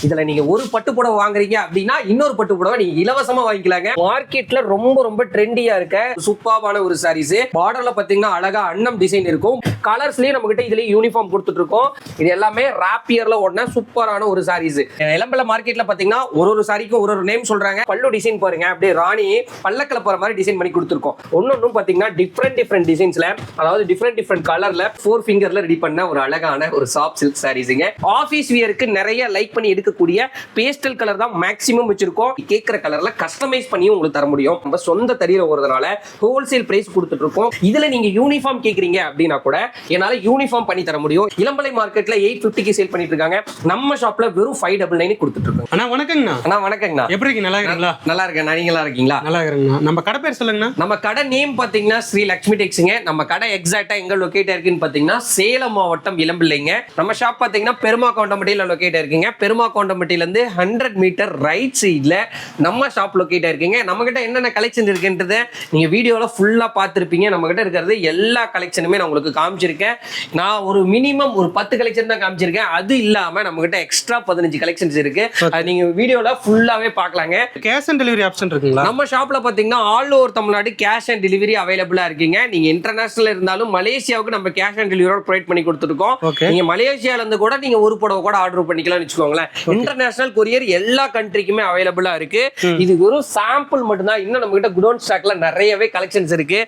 இதுல நீங்க ஒரு பட்டு புடவை வாங்குறீங்க அப்படின்னா இன்னொரு பட்டு புடவை நீங்க இலவசமா வாங்கிக்கலாங்க. மார்க்கெட்ல ரொம்ப ரொம்ப ட்ரெண்டியா இருக்க சூப்பரான ஒரு சாரீஸ். பார்டர்ல பாத்தீங்கன்னா அழகா அன்னம் டிசைன் இருக்கும். கலர்ஸ்லயே நம்ம கிட்ட இதுல யூனிஃபார்ம் கொடுத்துட்டு இருக்கோம். இது எல்லாமே ராப்பியர்ல ஓடுன சூப்பரான ஒரு சாரீஸ். இளம்பல மார்க்கெட்ல பாத்தீங்கன்னா ஒரு சாரிக்கும் ஒரு நேம் சொல்றாங்க. பல்லு டிசைன் பாருங்க, அப்படியே ராணி பல்லக்கல போற மாதிரி டிசைன் பண்ணி கொடுத்துருக்கோம். ஒன்னொன்னும் பாத்தீங்கன்னா டிஃப்ரெண்ட் டிசைன்ஸ்ல, அதாவது டிஃப்ரெண்ட் கலர்ல 4 ஃபிங்கர்ல ரெடி பண்ண ஒரு அழகான ஒரு சாஃப்ட் சில்க் சாரீஸ்ங்க. ஆபீஸ் வியருக்கு நிறைய லைக் பண்ணி எடுக்கக்கூடிய பேஸ்டல் கலர் தான் மேக்ஸிமம் வச்சிருக்கோம். கேட்கிற கலர்ல கஸ்டமைஸ் பண்ணி உங்களுக்கு தர முடியும். நம்ம சொந்த தறியில ஓடுறதுனால ஹோல்சேல் பிரைஸ் கொடுத்துட்டு இருக்கோம். இதுல நீங்க யூனிஃபார்ம் கேக்குறீங்க அப்படின்னா கூட என்னால யூனிஃபார்ம் பண்ணி தர முடியும். இளம்பலை மார்க்கெட்ல 850க்கு சேல் பண்ணிட்டு இருக்காங்க. நம்ம ஷாப்ல வெறும் 599 கொடுத்துட்டு இருக்கோம். அண்ணா வணக்கங்கண்ணா. அண்ணா வணக்கங்கண்ணா. எப்படி இருக்கீங்க? நல்லா இருக்கீங்களா? நல்லா இருக்கேன். நீங்க நல்லா இருக்கீங்களா? நல்லா இருக்கேங்கண்ணா. நம்ம கடை பேர் சொல்லுங்கண்ணா. நம்ம கடை நேம் பாத்தீங்கன்னா ஸ்ரீ லட்சுமி டெக்ஸ்ங்க. நம்ம கடை எக்ஸாக்ட்டா எங்க லொகேட் இருக்குன்னு பாத்தீங்கன்னா சேலம் மாவட்டம் இளம்பிள்ளைங்க. நம்ம ஷாப் பாத்தீங்கன்னா பெருமா கவுண்டம்பட்டியில லொகேட் இருக்குங்க. பெருமா கவுண்டம்பட்டியில இருந்து 100 மீட்டர் ரைட் சைடுல நம்ம ஷாப் லொகேட் இருக்குங்க. நம்ம கிட்ட என்னென்ன கலெக்ஷன் இருக்குன்றத நீங்க வீடியோல ஃபுல்லா பார்த்திருப்பீங்க. நம்ம கிட்ட இருக்கிறது எல்லா கலெக்ஷனுமே நான் உங்களுக்கு காமிச்சிருக்கேன். நான் ஒரு மினிமம் ஒரு 10 கலெக்ஷன் தான் காமிச்சிருக்கேன். அது இல்லாம நம்ம கிட்ட எக்ஸ்ட்ரா 15 கலெக்ஷன்ஸ் இருக்கு. அது நீங்க வீடியோல ஃபுல்லாவே பார்க்கலாங்க. கேஷ் ஆன் டெலிவரி ஆப்ஷன் இருக்குங்களா? நம்ம ஷாப்ல பாத்தீங்கன்னா all over Tamil Nadu cash on delivery அவைலபிளா இருக்குங்க. நீங்க இன்டர்நேஷனல் இருந்தாலும் மலேசியாவுக்கு நம்ம கேஷ் ஆன் டெலிவரியோட ப்ரொவைட் பண்ணி கொடுத்துருக்கோம். நீங்க மலேசியால இருந்து கூட நீங்க ஒரு புடவை கூட ஆர்டர் பண்ணிக்கலாம்னு வச்சுக்கோங்களேன். இன்டர்நேஷனல் கொரியர் எல்லா கண்ட்ரிக்குமே அவைலபிளா இருக்கு. இது ஒரு சாம்பிள் மட்டும் தான். இன்னும் நம்ம கிட்ட குடோன் ஸ்டாக்ல நிறையவே கலெக்ஷன்ஸ் இருக்கு.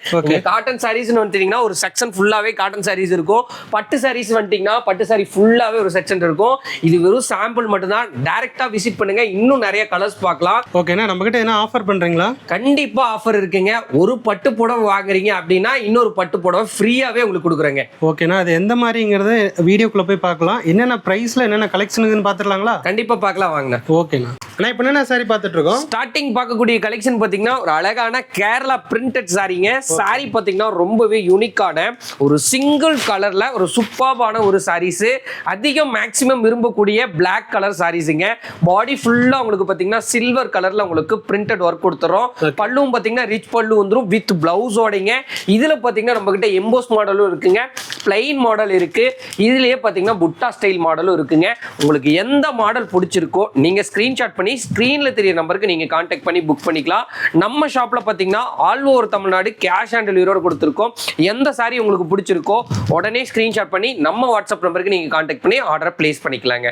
காட்டன் சாரீஸ்னு வந்துட்டீங்கன்னா ஒரு செக்ஷன் ஃபுல்லாவே காட்டன் சாரீஸ் இருக்கும். பட்டு சாரீஸ் வந்துட்டீங்கன்னா பட்டு சாரி ஃபுல்லாவே ஒரு செக்ஷன் இருக்கும். இது வெறும் சாம்பிள் மட்டும் தான். டைரக்டா விசிட் பண்ணுங்க, இன்னும் நிறைய கலர்ஸ் பார்க்கலாம். ஓகேனா நம்ம கிட்ட என்ன ஆஃபர் பண்றீங்களா? கண்டிப்பா ஆஃபர் இருக்குங்க. ஒரு பட்டு புடவை வாங்குறீங்க அப்படின்னா இன்னொரு பட்டு புடவை ஃப்ரீயாவே உங்களுக்கு கொடுக்குறேங்க. ஓகேனா அது எந்த மாதிரிங்கிறத வீடியோக்குள்ள போய் பார்க்கலாம். என்னென்ன பிரைஸ்ல என்னென்ன கலெக்ஷனுன்னு பார்த்துடலாங்களா? கண்டிப்பா பார்க்கலாம் வாங்க. ஓகேண்ணா. ஆனா இப்போ என்ன சாரி பார்த்துட்டு இருக்கோம்? ஸ்டார்டிங் பார்க்கக்கூடிய கலெக்ஷன் பாத்தீங்கன்னா ஒரு அழகான கேரளா பிரிண்டட் சாரீங்க. சாரி பாத்தீங்கன்னா ரொம்பவே யூனிக்கான ஒரு சிங்கிள் கலர்ல ஒரு சூப்பரான ஒரு சாரீஸ். அதிகம் மேக்ஸிமம் விரும்பக்கூடிய பிளாக் கலர் சாரீஸ்ங்க. பாடி ஃபுல்லா உங்களுக்கு பாத்தீங்கன்னா சில்வர் கலர்ல உங்களுக்கு பிரிண்டட் ஒர்க் கொடுத்துறோம். பல்லுவும் பாத்தீங்கன்னா ரிச் பல்லு வந்துரும் வித் பிளவுஸோடங்க. இதுல பாத்தீங்கன்னா நம்ம கிட்ட எம்போஸ் மாடலும் இருக்குங்க, பிளைன் மாடல் இருக்கு. இதுலயே பாத்தீங்கன்னா புட்டா ஸ்டைல் மாடலும் இருக்குங்க. உங்களுக்கு எந்த மாடல் பிடிச்சிருக்கோ நீங்க ஸ்கிரீன்ஷாட் பண்ணி ஸ்கிரீன்ல தெரிய நம்பருக்கு நீங்க கான்டாக்ட் பண்ணி புக் பண்ணிக்கலாம். நம்ம ஷாப்ல பாத்தீங்கன்னா all over Tamil Nadu cash on டெலிவரியோட கொடுத்துருக்கோம். எந்த சாரி உங்களுக்கு பிடிச்சிருக்கோ உடனே ஸ்கிரீன்ஷாட் பண்ணி நம்ம வாட்ஸ்அப் நம்பருக்கு நீங்க கான்டாக்ட் பண்ணி ஆர்டரை பிளேஸ் பண்ணிக்கலாங்க.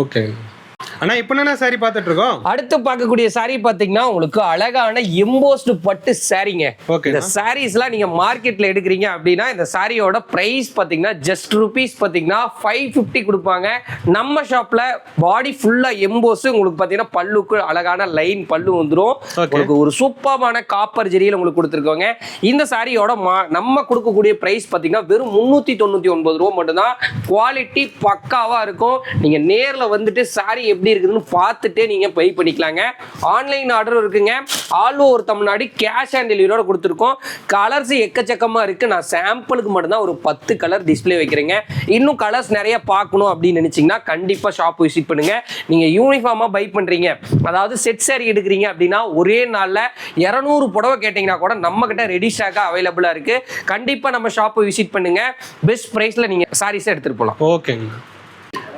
ஓகே அண்ணா. இப்போ என்ன சாரி பார்த்துட்டு இருக்கோம்? அடுத்து பார்க்கக்கூடிய சாரி பாத்தீங்கன்னா உங்களுக்கு அழகான எம்போஸ்டு பட்டு சாரிங்க. இந்த சாரீஸ்லாம் நீங்க மார்க்கெட்ல எடுக்கிறீங்க அப்படின்னா இந்த சாரியோட பிரைஸ் பாத்தீங்கன்னா ஜஸ்ட் ரூபீஸ் பாத்தீங்கன்னா 550 கொடுப்பாங்க. நம்ம ஷாப்ல பாடி ஃபுல்லா எம்போஸ் உங்களுக்கு பாத்தீங்கன்னா பல்லுக்கு அழகான லைன் பல்லு வந்துடும். உங்களுக்கு ஒரு சூப்பரான காப்பர் ஜெரியில உங்களுக்கு கொடுத்துருக்கோங்க. இந்த சாரியோட நம்ம கொடுக்கக்கூடிய பிரைஸ் பாத்தீங்கன்னா வெறும் 399 ரூபா மட்டும்தான். குவாலிட்டி பக்காவா இருக்கும். நீங்க நேர்ல வந்துட்டு சாரி எப்படி இருக்குதுன்னு பார்த்துட்டே நீங்க பை பண்ணிக்கலாங்க. ஆன்லைன் ஆர்டர் இருக்குங்க. All over Tamil Nadu cash on டெலிவரியோட கொடுத்துருக்கோம். கலர்ஸ் எக்கச்சக்கமா இருக்கு. நான் சாம்பிளுக்கு மட்டும்தான் ஒரு 10 கலர் டிஸ்பிளே வைக்கிறேங்க. இன்னும் கலர்ஸ் நிறைய பார்க்கணும் அப்படின்னு நினைச்சீங்கன்னா கண்டிப்பா ஷாப் விசிட் பண்ணுங்க. நீங்க யூனிஃபார்மா பை பண்றீங்க, அதாவது செட் சாரி எடுக்கிறீங்க அப்படின்னா ஒரே நாள்ல 200 புடவை கேட்டீங்கன்னா கூட நம்ம கிட்ட ரெடி ஸ்டாக்கா அவைலபிளா இருக்கு. கண்டிப்பா நம்ம ஷாப்பை விசிட் பண்ணுங்க. பெஸ்ட் பிரைஸ்ல நீங்க சாரீஸ் எடுத்துட்டு போலாம். ஓகேங்க.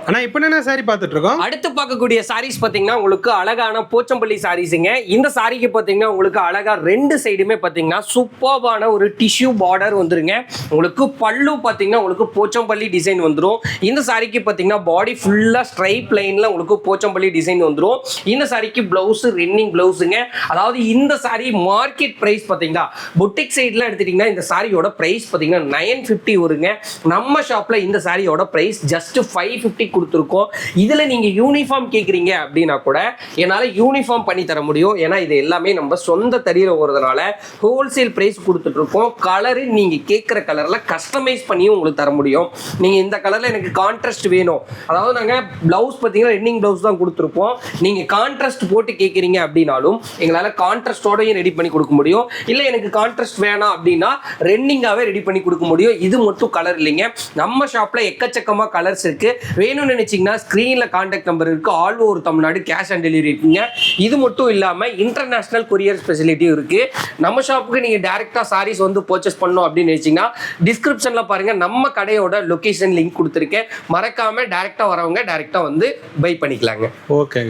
ஆனா இப்போ என்ன சாரி பார்த்துட்டு இருக்கோம்? அடுத்து பார்க்கக்கூடிய சாரீஸ் பாத்தீங்கன்னா உங்களுக்கு அழகான போச்சம்பள்ளி சாரீஸ்ங்க. இந்த சாரிக்கு பாத்தீங்கன்னா உங்களுக்கு அழகா ரெண்டு சைடுமே பாத்தீங்கன்னா சூப்பரான ஒரு டிஷ்யூ பார்டர் வந்துருங்க. உங்களுக்கு பல்லு பாத்தீங்கன்னா உங்களுக்கு போச்சம்பள்ளி டிசைன் வந்துரும். இந்த சாரிக்கு பாத்தீங்கன்னா பாடி ஃபுல்லா ஸ்ட்ரைப் லைன்ல உங்களுக்கு போச்சம்பள்ளி டிசைன் வந்துரும். இந்த சாரிக்கு பிளவுஸ் ரன்னிங் பிளவுஸுங்க. அதாவது இந்த சாரி மார்க்கெட் பிரைஸ் பாத்தீங்கன்னா பொட்டிக் சைட்ல எடுத்துட்டீங்கன்னா இந்த சாரியோட பிரைஸ் பாத்தீங்கன்னா 950 வருங்க. நம்ம ஷாப்ல இந்த சாரியோட பிரைஸ் ஜஸ்ட் 550 கொடுத்துருக்கோம். இதுல நீங்க யூனிஃபார்ம் கேக்குறீங்க அப்படின்னா கூட என்னால யூனிஃபார்ம் பண்ணி தர முடியும். ஏன்னா இது எல்லாமே நம்ம சொந்த தறியில ஓடுறதுனால ஹோல்சேல் பிரைஸ் கொடுத்துட்டு இருக்கோம். கலரு நீங்க கேட்கிற கலர்ல கஸ்டமைஸ் பண்ணியும் உங்களுக்கு தர முடியும். நீங்க இந்த கலர்ல எனக்கு கான்ட்ராஸ்ட் வேணும், அதாவது நாங்க பிளவுஸ் பாத்தீங்கன்னா ரன்னிங் பிளவுஸ் தான் கொடுத்துருப்போம். நீங்க கான்ட்ராஸ்ட் போட்டு கேட்குறீங்க அப்படின்னாலும் எங்களால கான்ட்ராஸ்டோடையும் ரெடி பண்ணி கொடுக்க முடியும். இல்ல எனக்கு கான்ட்ராஸ்ட் வேணாம் அப்படின்னா ரன்னிங்காவே ரெடி பண்ணி கொடுக்க முடியும். இது மட்டும் கலர் இல்லைங்க. நம்ம ஷாப்ல எக்கச்சக்கமா கலர்ஸ் இருக்கு. வேணும் வேணும்னு நினைச்சீங்கன்னா ஸ்கிரீன்ல கான்டாக்ட் நம்பர் இருக்கு. All over Tamil Nadu cash on delivery இருக்குங்க. இது மட்டும் இல்லாம இன்டர்நேஷனல் கொரியர் ஃபெசிலிட்டியும் இருக்கு. நம்ம ஷாப்புக்கு நீங்க டைரக்டா சாரீஸ் வந்து பர்ச்சேஸ் பண்ணணும் அப்படின்னு நினைச்சீங்கன்னா டிஸ்கிரிப்ஷன்ல பாருங்க, நம்ம கடையோட லொகேஷன் லிங்க் கொடுத்துருக்கேன். மறக்காம டைரக்டா வரவங்க டைரக்டா வந்து பை பண்ணிக்கலாங்க. ஓகே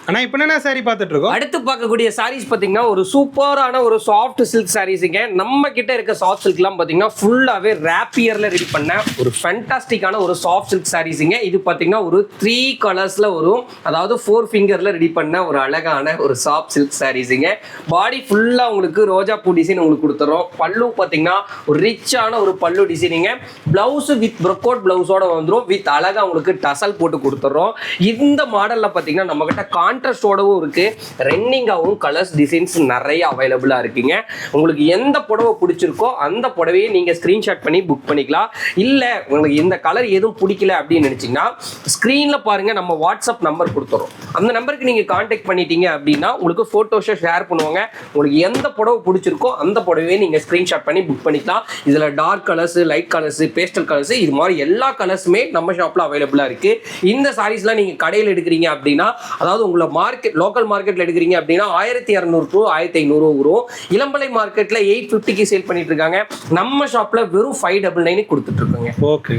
ஆனா இப்போ என்ன சாரி பார்த்துட்டு இருக்கோம்? அடுத்து பார்க்கக்கூடிய சாரீஸ் பார்த்தீங்கன்னா ஒரு சூப்பரான ஒரு சாஃப்ட் சில்க் சாரீஸுங்க. நம்ம கிட்ட இருக்க சாஃப்ட் சில்க்லாம் பார்த்தீங்கன்னா ஃபுல்லாகவே ரேப்பியரில் ரெடி பண்ண ஒரு ஃபேண்டாஸ்டிக்கான ஒரு சாஃப்ட் சில்க் சாரீஸுங்க. இது பார்த்தீங்கன்னா ஒரு 3 கலர்ஸில் வரும், அதாவது 4 ஃபிங்கரில் ரெடி பண்ண ஒரு அழகான ஒரு சாஃப்ட் சில்க் சாரீஸுங்க. பாடி ஃபுல்லாக உங்களுக்கு ரோஜா பூ டிசைன் உங்களுக்கு கொடுத்துறோம். பல்லு பார்த்தீங்கன்னா ஒரு ரிச்சான ஒரு பல்லு டிசைனிங்க. பிளவுஸ் வித் ப்ரொக்கோட் பிளவுஸோட வந்துடும், வித் அழகாக உங்களுக்கு டசல் போட்டு கொடுத்துட்றோம். இந்த மாடலில் பார்த்தீங்கன்னா நம்ம கிட்ட கான்ட்ராஸ்டோடவும் இருக்கு, ரெண்டிங்காகவும் கலர்ஸ் டிசைன்ஸ் நிறைய அவைலபிளா இருக்குங்க. உங்களுக்கு எந்த புடவை பிடிச்சிருக்கோ அந்த புடவையை நீங்க ஸ்கிரீன்ஷாட் பண்ணி புக் பண்ணிக்கலாம். இல்ல உங்களுக்கு இந்த கலர் எதுவும் பிடிக்கல அப்படின்னு நினைச்சீங்கன்னா ஸ்கிரீன்ல பாருங்க, நம்ம வாட்ஸ்அப் நம்பர் கொடுத்துறோம். அந்த நம்பருக்கு நீங்க கான்டாக்ட் பண்ணிட்டீங்க அப்படின்னா உங்களுக்கு போட்டோஸை ஷேர் பண்ணுவாங்க. உங்களுக்கு எந்த புடவை பிடிச்சிருக்கோ அந்த புடவையை நீங்க ஸ்கிரீன்ஷாட் பண்ணி புக் பண்ணிக்கலாம். இதுல dark colours, light colours, pastel colours, இது மாதிரி எல்லா கலர்ஸுமே நம்ம ஷாப்ல அவைலபிளா இருக்கு. இந்த சாரீஸ்லாம் நீங்க கடையில் எடுக்கிறீங்க அப்படின்னா, அதாவது உங்களை மார்க்கெட் லோக்கல் மார்க்கெட்ல எடுக்கிறீங்க அப்படின்னா 1200 to 1500 வரும். இளம்பலை மார்க்கெட்ல 850க்கு சேல் பண்ணிட்டு இருக்காங்க. நம்ம ஷாப்ல வெறும் 599 கொடுத்துட்டு இருக்காங்க. ஓகே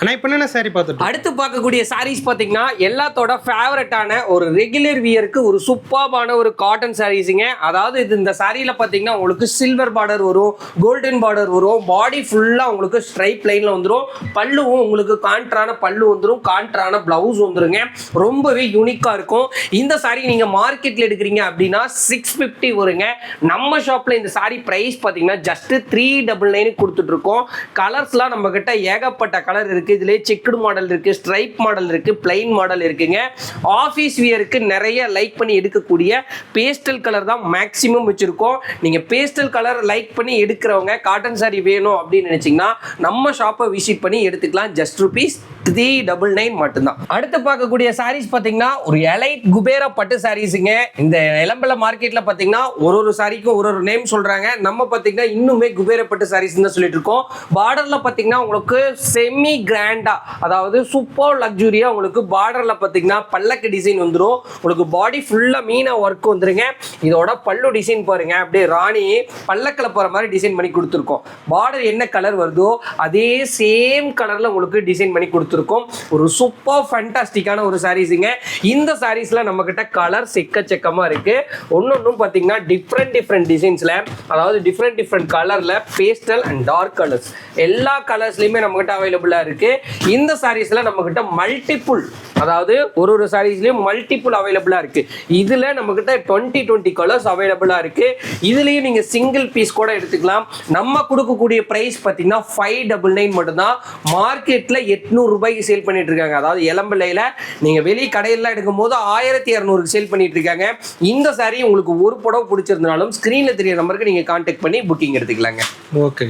ஆனா இப்போ என்ன சாரி பார்த்துட்டு அடுத்து பார்க்கக்கூடிய சாரீஸ் பார்த்தீங்கன்னா எல்லாத்தோட ஃபேவரட்டான ஒரு ரெகுலர் வியருக்கு ஒரு சூப்பர்பான ஒரு காட்டன் சாரீஸுங்க. அதாவது இது இந்த சாரியில பார்த்தீங்கன்னா உங்களுக்கு சில்வர் பார்டர் வரும், கோல்டன் பார்டர் வரும், பாடி ஃபுல்லாக உங்களுக்கு ஸ்ட்ரைப் லைனில் வந்துடும். பல்லுவும் உங்களுக்கு கான்ட்ரான பல்லு வந்துடும், கான்ட்ரான பிளவுஸ் வந்துருங்க. ரொம்பவே யூனிக்காக இருக்கும். இந்த சாரி நீங்கள் மார்க்கெட்டில் எடுக்கிறீங்க அப்படின்னா 650 வருங்க. நம்ம ஷாப்பில் இந்த சாரி ப்ரைஸ் பார்த்தீங்கன்னா ஜஸ்ட் 399 கொடுத்துட்டு இருக்கோம். கலர்ஸ்லாம் நம்ம கிட்ட ஏகப்பட்ட கலர் இருக்கு. இதுலயே செக்குடு மாடல் இருக்கு, ஸ்ட்ரைப் மாடல் இருக்கு, பிளைன் மாடல் இருக்குங்க. ஆபீஸ் வியருக்கு நிறைய லைக் பண்ணி எடுக்கக்கூடிய பேஸ்டல் கலர் தான் மேக்ஸிமம் வச்சிருக்கோம். நீங்க பேஸ்டல் கலர் லைக் பண்ணி எடுக்கிறவங்க காட்டன் சாரி வேணும் அப்படின்னு நினைச்சீங்கன்னா நம்ம ஷாப்பை விசிட் பண்ணி எடுத்துக்கலாம். ஜஸ்ட் ₹399 மட்டும்தான். அடுத்து பார்க்கக்கூடிய சாரீஸ் பாத்தீங்கன்னா ஒரு எலைட் குபேரா பட்டு சாரீஸுங்க. இந்த இளம்பல மார்க்கெட்ல பாத்தீங்கன்னா ஒரு சாரிக்கும் ஒரு நேம் சொல்றாங்க. நம்ம பாத்தீங்கன்னா இன்னுமே குபேர பட்டு சாரீஸ் தான் சொல்லிட்டு இருக்கோம். பார்டர்ல பாத்தீங்கன்னா உங்களுக்கு செமி கிராண்டா, அதாவது சூப்பர் லக்ஸுரியா உங்களுக்கு பார்டர்ல பாத்தீங்கன்னா பல்லக்கு டிசைன் வந்துடும். உங்களுக்கு பாடி ஃபுல்லா மீனா ஒர்க் வந்துருங்க. இதோட பல்லு டிசைன் பாருங்க, அப்படியே ராணி பல்லக்கில் போற மாதிரி டிசைன் பண்ணி கொடுத்துருக்கோம். பார்டர் என்ன கலர் வருதோ அதே சேம் கலர்ல உங்களுக்கு டிசைன் பண்ணி கொடுத்துருக்கோம். ஒரு சூப்பர் ஃபேண்டாஸ்டிக்கான ஒரு சாரீஸுங்க. இந்த சாரீஸ்ல நம்ம கிட்ட கலர்ஸ் எக்கச்சக்கமா இருக்கு. ஒன்னொன்னும் பாத்தீங்கன்னா டிஃப்ரெண்ட் டிசைன்ஸ்ல, அதாவது டிஃப்ரெண்ட் கலர்ல பேஸ்டல் அண்ட் டார்க் கலர்ஸ் எல்லா கலர்ஸ்லயுமே நம்ம கிட்ட அவைலபிளா இருக்கு. இந்த சாரீஸ்ல நம்ம கிட்ட மல்டிபிள், அதாவது ஒரு சாரீஸ்லயும் மல்டிபிள் அவைலபிளா இருக்கு. இதுல நம்ம கிட்ட 20 கலர்ஸ் அவைலபிளா இருக்கு. இதுலயும் நீங்க சிங்கிள் பீஸ் கூட எடுத்துக்கலாம். நம்ம கொடுக்கக்கூடிய பிரைஸ் பாத்தீங்கன்னா 599 மட்டும்தான். மார்க்கெட்ல 800 ரூபாய்க்கு சேல் பண்ணிட்டு இருக்காங்க. அதாவது இளம்பிள்ளையில நீங்க வெளி கடையில எடுக்கும் போது 1200 சேல் பண்ணிட்டு இருக்காங்க. இந்த சாரி உங்களுக்கு ஒரு புடவை பிடிச்சிருந்தாலும் ஸ்கிரீன்ல தெரிய நம்பருக்கு நீங்க கான்டாக்ட் பண்ணி புக்கிங் எடுத்துக்கலாங்க. ஓகே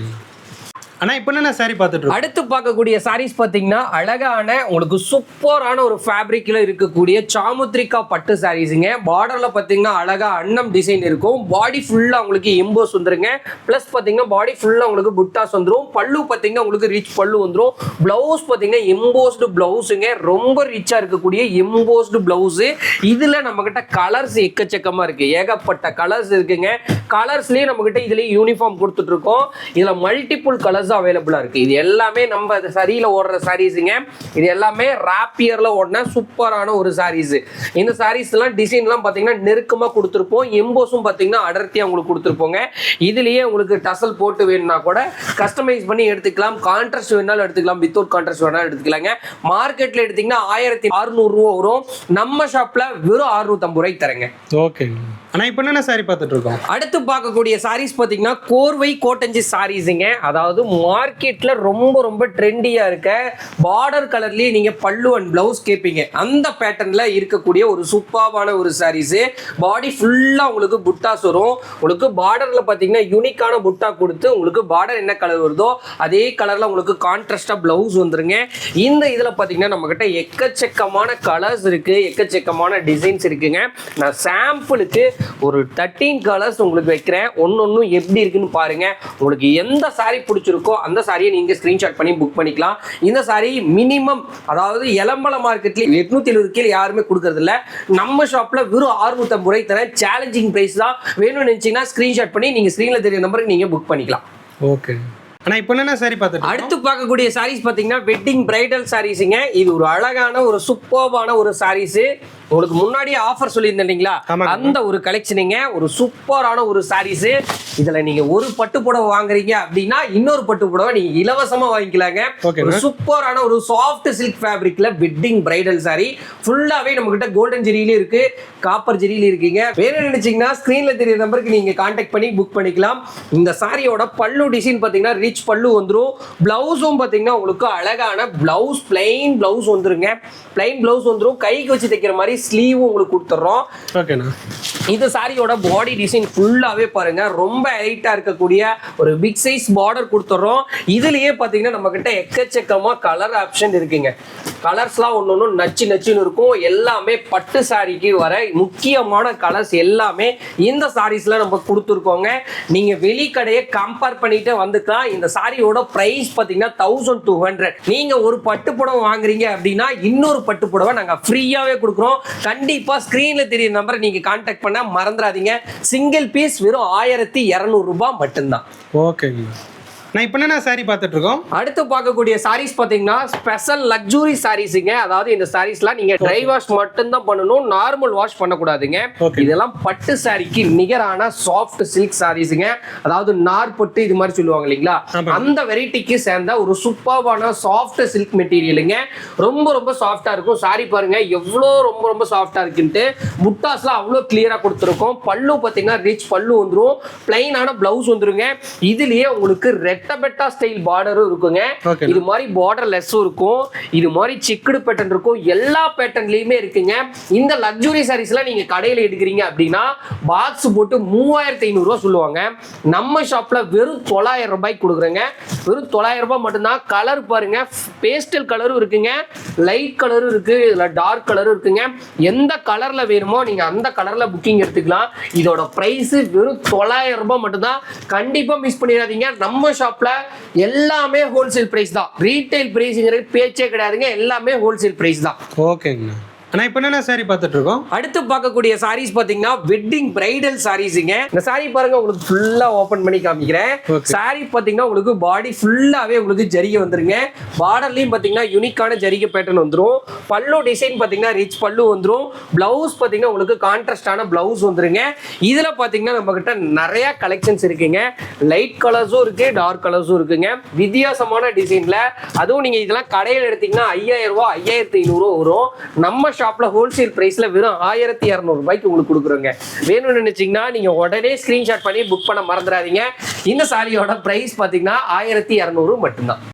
ஆனா இப்போ என்ன சாரி பார்த்துட்டு இருக்கோம்? அடுத்து பார்க்கக்கூடிய சாரீஸ் பாத்தீங்கன்னா அழகான உங்களுக்கு சூப்பரான ஒரு ஃபேப்ரிக்ல இருக்கக்கூடிய சாமுத்ரிகா பட்டு சாரீஸுங்க. பார்டர்ல பாத்தீங்கன்னா அழகா அன்னம் டிசைன் இருக்கும். பாடி ஃபுல்லா உங்களுக்கு எம்போஸ் வந்துருங்க. பிளஸ் பாத்தீங்கன்னா பாடி ஃபுல்லா உங்களுக்கு புட்டாஸ் வந்துரும். பல்லு பாத்தீங்கன்னா உங்களுக்கு ரிச் பல்லு வந்துரும். பிளவுஸ் பாத்தீங்கன்னா எம்போஸ்டு பிளவுஸுங்க. ரொம்ப ரிச்சா இருக்கக்கூடிய எம்போஸ்டு பிளவுஸ். இதுல நம்ம கிட்ட கலர்ஸ் எக்கச்சக்கமா இருக்கு, ஏகப்பட்ட கலர்ஸ் இருக்குங்க. கலர்ஸ்லயே நம்ம கிட்ட இதுலயே யூனிஃபார்ம் கொடுத்துட்டு இருக்கோம். இதுல மல்டிபிள் கலர்ஸ் அவைலபிளா இருக்கு. இது எல்லாமே நம்ம சரியில ஓடுற சாரீஸுங்க. இது எல்லாமே ராப்பியர்ல ஓடின சூப்பரான ஒரு சாரீஸ். இந்த சாரீஸ் எல்லாம் டிசைன் எல்லாம் பாத்தீங்கன்னா நெருக்கமா கொடுத்துருப்போம். எம்போஸும் பாத்தீங்கன்னா அடர்த்தியா உங்களுக்கு கொடுத்துருப்போங்க. இதுலயே உங்களுக்கு டசல் போட்டு வேணும்னா கூட கஸ்டமைஸ் பண்ணி எடுத்துக்கலாம். கான்ட்ராஸ்ட் வேணாலும் எடுத்துக்கலாம், வித்தவுட் கான்ட்ராஸ்ட் வேணாலும் எடுத்துக்கலாங்க. மார்க்கெட்ல எடுத்தீங்கன்னா 1600 ரூபா வரும். நம்ம ஷாப்ல வெறும் 650 ரூபாய்க்கு தரேங்க. ஓகே ஆனா இப்போ என்ன சாரி பார்த்துட்டு இருக்கோம்? அடுத்து பார்க்கக்கூடிய சாரீஸ் பாத்தீங்கன்னா கோர்வை கோட்டஞ்சி சாரீஸுங்க. அதாவது மார்க்கெட்ல ரொம்ப ட்ரெண்டியா இருக்க பார்டர் கலர்லயே நீங்க பல்லு அண்ட் பிளவுஸ் கேட்பீங்க. அந்த பேட்டர்ன்ல இருக்கக்கூடிய ஒரு சூப்பரான ஒரு சாரீஸ். பாடி ஃபுல்லா உங்களுக்கு புட்டாஸ் வரும். உங்களுக்கு பார்டர்ல பாத்தீங்கன்னா யூனிக்கான புட்டா கொடுத்து உங்களுக்கு பார்டர் என்ன கலர் வருதோ அதே கலர்ல உங்களுக்கு கான்ட்ராஸ்டா பிளவுஸ் வந்துருங்க. இந்த இதுல பாத்தீங்கன்னா நம்ம கிட்ட எக்கச்சக்கமான கலர்ஸ் இருக்கு, எக்கச்சக்கமான டிசைன்ஸ் இருக்குங்க. நான் சாம்பிளுக்கு ஒரு 13 கலர்ஸ் உங்களுக்கு வைக்கிறேன். ஒன்னொன்னும் எப்படி இருக்குன்னு பாருங்க. உங்களுக்கு எந்த சாரி பிடிச்சிருக்கோ இருக்கோ அந்த சாரியை நீங்க ஸ்கிரீன்ஷாட் பண்ணி புக் பண்ணிக்கலாம். இந்த சாரி மினிமம், அதாவது எலம்பலம் மார்க்கெட்ல 870 கீழே யாருமே கொடுக்கறது இல்ல. நம்ம ஷாப்ல வெறும் 650 ரூபாய் தரேன். சேலஞ்சிங் பிரைஸ் தான். வேணும்னு நினைச்சீங்கன்னா ஸ்கிரீன்ஷாட் பண்ணி நீங்க ஸ்கிரீன்ல தெரிய நம்பருக்கு நீங்க புக் பண்ணிக்கலாம். ஓகே. ஆனா இப்போ என்ன சாரி பார்த்துட்டு அடுத்து பார்க்கக்கூடிய சாரீஸ் பாத்தீங்கன்னா வெட்டிங் பிரைடல் சாரீஸுங்க. இது ஒரு அழகான ஒரு சூப்பர்பான ஒரு சாரீஸ். உங்களுக்கு முன்னாடியே ஆஃபர் சொல்லியிருந்தேன் இல்லைங்களா, அந்த ஒரு கலெக்ஷனுங்க. ஒரு சூப்பரான ஒரு சாரீஸ். இதுல நீங்க ஒரு பட்டு புடவை வாங்குறீங்க அப்படின்னா இன்னொரு பட்டு புடவை நீங்க இலவசமா வாங்கிக்கலாங்க. ஒரு சூப்பரான ஒரு சாஃப்ட் சில்க் ஃபேப்ரிக்ல வெட்டிங் பிரைடல் சாரி. ஃபுல்லாவே நம்ம கிட்ட கோல்டன் ஜெரியில இருக்கு, காப்பர் ஜெரியில இருக்குங்க. வேற நினைச்சீங்கன்னா ஸ்கிரீன்ல தெரிய நம்பருக்கு நீங்க கான்டாக்ட் பண்ணி புக் பண்ணிக்கலாம். இந்த சாரியோட பல்லு டிசைன் பாத்தீங்கன்னா ரிச் பல்லு வந்துரும். பிளவுஸும் பாத்தீங்கன்னா உங்களுக்கு அழகான பிளவுஸ், பிளைன் பிளவுஸ் வந்துருங்க. பிளைன் பிளவுஸ் வந்துரும். கைக்கு வச்சு தைக்கிற மாதிரி ஸ்லீவ் உங்களுக்கு கொடுத்துறோம். ஓகேண்ணா. இந்த சாரியோட பாடி டிசைன் ஃபுல்லாவே பாருங்க ரொம்ப ஹைட்டா இருக்கக்கூடிய ஒரு பிக் சைஸ் பார்டர் கொடுத்துறோம். இதுலயே பாத்தீங்கன்னா நம்ம கிட்ட எக்கச்சக்கமா கலர் ஆப்ஷன் இருக்குங்க. கலர்ஸ்லாம் ஒன்னொன்னு நச்சு நச்சுன்னு இருக்கும். எல்லாமே பட்டு சாரிக்கு வர முக்கியமான கலர்ஸ் எல்லாமே இந்த சாரீஸ்ல நம்ம கொடுத்துருக்கோங்க. நீங்க வெளி கடையை கம்பேர் பண்ணிட்டு வந்துக்கலாம். இந்த சாரியோட பிரைஸ் பாத்தீங்கன்னா 1200. நீங்க ஒரு பட்டு புடவை வாங்குறீங்க அப்படின்னா இன்னொரு பட்டு புடவை நாங்க ஃப்ரீயாவே கொடுக்குறோம். கண்டிப்பா ஸ்கிரீன்ல தெரிய நம்பரை நீங்க கான்டாக்ட் பண்ண மறந்துடாதீங்க. சிங்கிள் பீஸ் வெறும் 1200 ரூபாய் மட்டும்தான். ஓகேங்க. நான் இப்போ என்ன சாரி பார்த்துட்டு இருக்கோம். அடுத்து பார்க்கக்கூடிய சாரீஸ் பாத்தீங்கன்னா ஸ்பெஷல் லக்ஸுரி சாரீஸுங்க. அதாவது இந்த சாரீஸ்லாம் நீங்க ட்ரை வாஷ் மட்டும் தான் பண்ணணும், நார்மல் வாஷ் பண்ணக்கூடாதுங்க. இதெல்லாம் பட்டு சாரிக்கு நிகரான சாஃப்ட் சில்க் சாரீஸுங்க. அதாவது நார் பட்டு இது மாதிரி சொல்லுவாங்க இல்லைங்களா, அந்த வெரைட்டிக்கு சேர்ந்த ஒரு சூப்பர்வான சாஃப்ட் சில்க் மெட்டீரியலுங்க. ரொம்ப ரொம்ப சாஃப்டா இருக்கும். சாரி பாருங்க எவ்வளோ ரொம்ப ரொம்ப சாஃப்டா இருக்குன்ட்டு. புட்டாஸ்லாம் அவ்வளோ கிளியரா கொடுத்துருக்கோம். பல்லு பாத்தீங்கன்னா ரிச் பல்லு வந்துடும். பிளைனான பிளவுஸ் வந்துருங்க. இதுலயே உங்களுக்கு ரெட்டபெட்டா ஸ்டைல் பார்டரும் இருக்குங்க. இது மாதிரி பார்டர் லெஸ்ஸும் இருக்கும். இது மாதிரி செக்குடு பேட்டர்ன் இருக்கும். எல்லா பேட்டர்ன்லயுமே இருக்குங்க. இந்த லக்ஸுரி சாரீஸ்லாம் நீங்க கடையில எடுக்கிறீங்க அப்படின்னா பாக்ஸ் போட்டு 3500 ரூபாய் சொல்லுவாங்க. நம்ம ஷாப்ல வெறும் 900 ரூபாய்க்கு கொடுக்குறேங்க. வெறும் 900 ரூபாய் மட்டும்தான். கலர் பாருங்க, பேஸ்டல் கலரும் இருக்குங்க, லைட் கலரும் இருக்கு, இதுல டார்க் கலரும் இருக்குங்க. எந்த கலர்ல வேணுமோ நீங்க அந்த கலர்ல புக்கிங் எடுத்துக்கலாம். இதோட பிரைஸ் வெறும் 900 ரூபாய் மட்டும்தான். கண்டிப்பா மிஸ் பண்ணிடாதீங்க. நம்ம ஷாப்ல எல்லாமே ஹோல்சேல் பிரைஸ் தான். ரீட்டைல் பிரைஸ்ங்கிறது பேச்சே கிடையாதுங்க. எல்லாமே ஹோல்சேல் பிரைஸ் தான். ஓகேங்க. ஆனா இப்போ என்ன சாரி பார்த்துட்டு இருக்கோம். அடுத்து பார்க்கக்கூடிய சாரீஸ் பாத்தீங்கன்னா வெட்டிங் பிரைடல் சாரீஸுங்க. இந்த சாரி பாருங்க உங்களுக்கு ஃபுல்லா ஓபன் பண்ணி காமிக்கிறேன். சாரி பாத்தீங்கன்னா உங்களுக்கு பாடி ஃபுல்லாவே உங்களுக்கு ஜரிகை வந்துருங்க. பார்டர்லயும் பாத்தீங்கன்னா யூனிக்கான ஜரிகை பேட்டர்ன் வந்துரும். பல்லு டிசைன் பாத்தீங்கன்னா ரிச் பல்லு வந்துரும். பிளவுஸ் பாத்தீங்கன்னா உங்களுக்கு கான்ட்ராஸ்டான பிளவுஸ் வந்துருங்க. இதுல பாத்தீங்கன்னா நம்ம கிட்ட நிறைய கலெக்ஷன்ஸ் இருக்குங்க. லைட் கலர்ஸும் இருக்கு, டார்க் கலர்ஸும் இருக்குங்க. வித்தியாசமான டிசைன்ல. அதுவும் நீங்க இதெல்லாம் கடையில் எடுத்தீங்கன்னா 5000 ரூபாய் 5500 வரும். நம்ம ஷாப்ல ஹோல்சேல் பிரைஸ்ல வெறும் 1200 ரூபாய்க்கு உங்களுக்கு கொடுக்குறோங்க. வேணும்னு நினைச்சீங்கன்னா நீங்க உடனே ஸ்கிரீன்ஷாட் பண்ணி புக் பண்ண மறந்துடாதீங்க. இந்த சாரியோட பிரைஸ் பாத்தீங்கன்னா 1200 மட்டும்தான்.